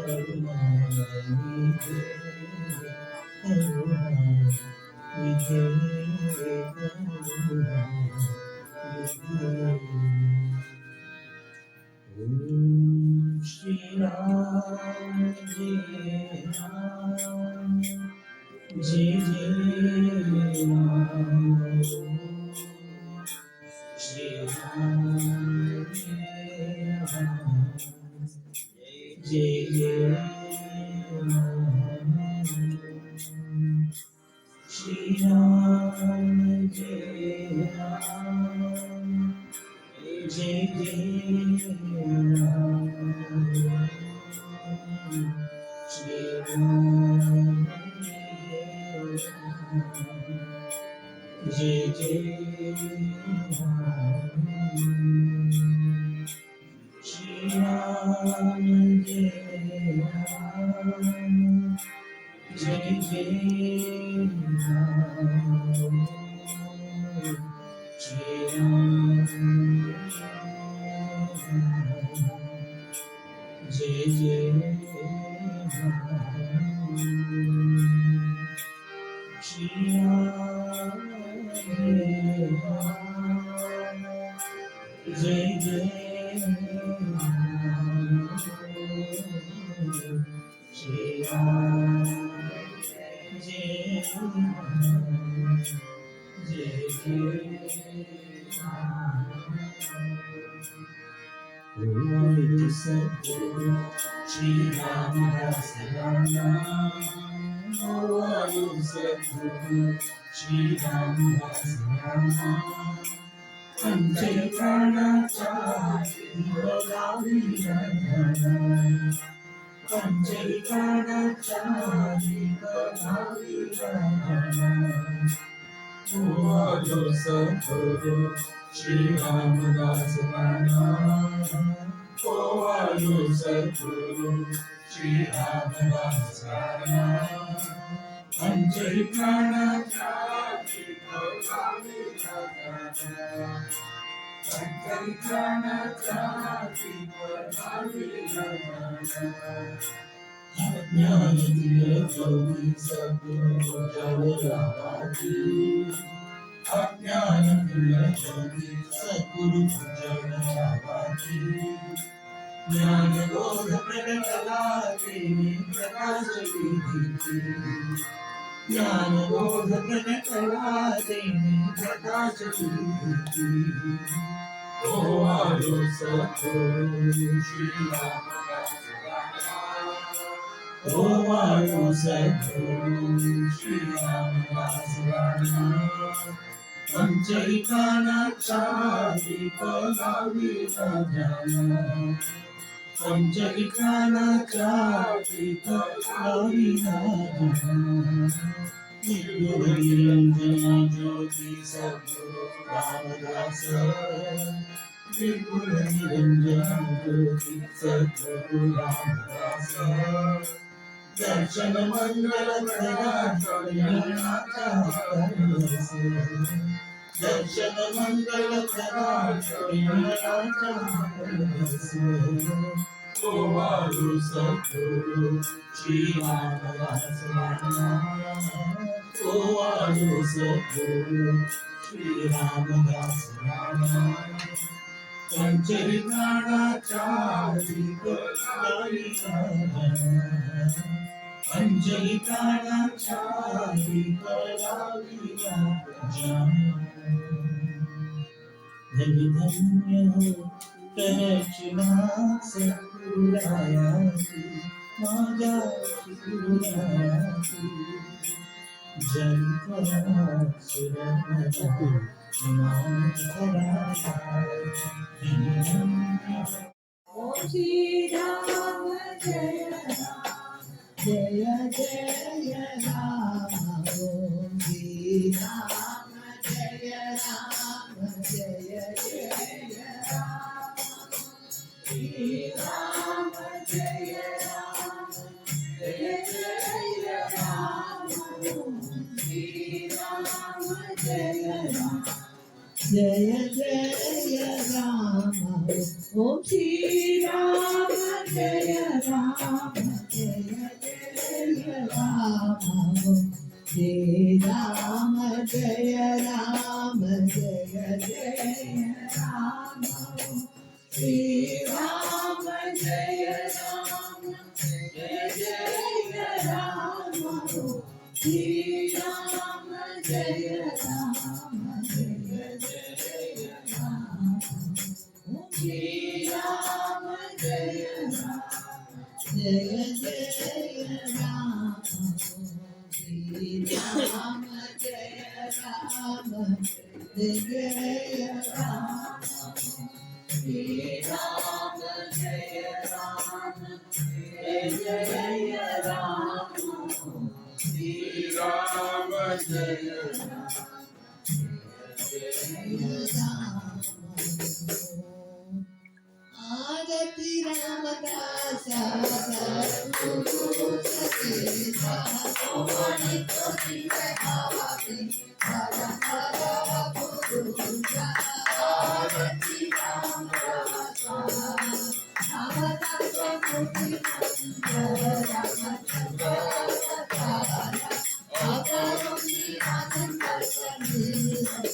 करुणा विधे करुणा विधे करुणा विधे। ओम श्री राम जय राम जय जय राम। श्री राम जय राम जय जय राम। श्री राम जय राम जय जय राम। श्री राम जय जय राम। श्री राम जय राम जय जय राम। श्री राम जय जय राम। श्री राम जय राम जय जय राम। श्री राम जय राम जय जय राम। ओम सद्गुरु श्री रामदास राम। ओम सद्गुरु श्री रामदास राम। पंचै प्राणाचा दिवलावी राम। पंचै प्राणाचा दिवलावी राम। ओ सद्गुरु श्री रामदास राम। ओ सद्गुरु श्री रामदास राम। पंचै प्राणाचा दिवलावी राम। पंचै प्राणाचा दिवलावी राम। अज्ञानातील जोगी सद्गुरु जळगावाची। अज्ञानातील जोगी सद्गुरु जळगावाची। ज्ञानबोध प्रगटला तेने प्रकाश विधीची। ज्ञानबोध प्रगटला तेने प्रकाश विधीची। ओ आलो सद्गुरु श्री रामदास राम। ओ आलो सद्गुरु श्री रामदास राम। पंचै प्राणाचा दीप लावी राजाला। पंचै प्राणाचा दीप लावी राजाला। निर्गुण निरंजन ज्योती सद्गुरु रामदास। निर्गुण निरंजन ज्योती सद्गुरु रामदास। दर्शन मंगल प्रदाता ज्ञानाचा परस। दर्शन मंगल प्रदाता ज्ञानाचा परस। ओ आलो सद्गुरु श्री रामदास राम। ओ आलो सद्गुरु श्री रामदास राम। पंचै प्राणाचा दीप लावी राम। पंचै प्राणाचा दीप लावी राम। धन्य धन्य हो रचना सद्गुरायाची। माझ्या गुरुरायाची। जय सुरमदा नाम कराया। ओम श्री राम जय राम जय जय राम। ओम श्री राम जय राम जय जय राम। श्री राम जय राम जय जय राम। श्री राम जय राम जय जय राम। ओम श्री राम जय Ram Ram, Jaya Jaya Ram, Shri Ram, Jaya Ram, Jaya Jaya Ram, Shri Ram, Jaya Ram, Jaya Jaya Ram, Shri Ram, Jaya Ram, Jaya Jaya Ram, Shri Ram, Jaya Ram, Jaya Ram, Shri Ram, Jaya Ram, Jaya Jaya Ram, Shri Ram, Jaya Ram. Adati Ramadasa Guru Satita Omani Koti Bhavati Paramara Guru Adati Ramadasa Ramadasa Koti Ramachandra Ramachandra Akaruni Ananda Sani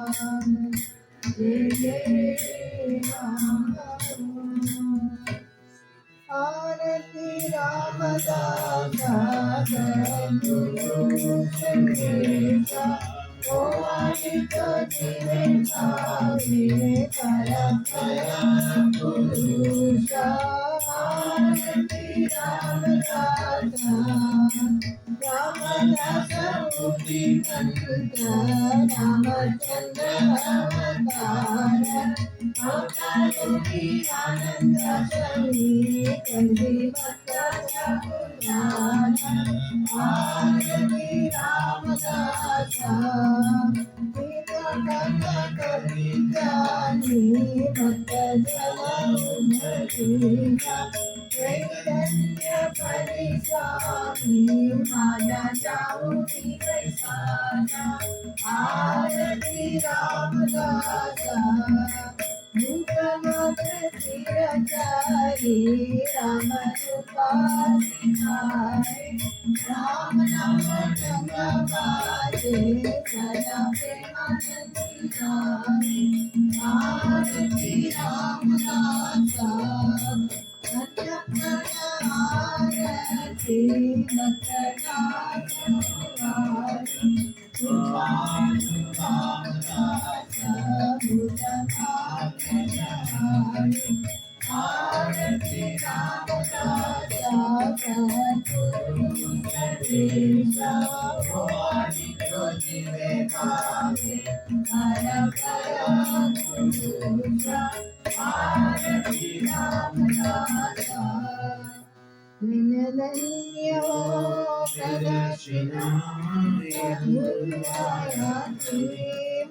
जय जय राम आरती रामदासा सद्गुरु संदेशा ओ आदित्य जीवे सावे परपरा पुरुषा आरती रामदासा रामदासा मुक्ति कंठ रामचंद्र अवतार अवतारों आनंद समी कंदी भक्ता पुराण आरती रामदासा पिता कथा कवि जानी भक्त जन उमरीना चैतन्य परिस्वामी माया जाऊनी वैसाना आरती रामदासा नूतन चिरचारी राम रूपासिनारे राम नाम संग बाजे सदा प्रेमानंदी जाने आरती रामदासा आरती Vinadanya Pradashina Yadurayati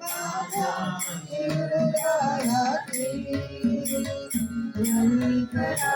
Mada Yadurayati Yanikara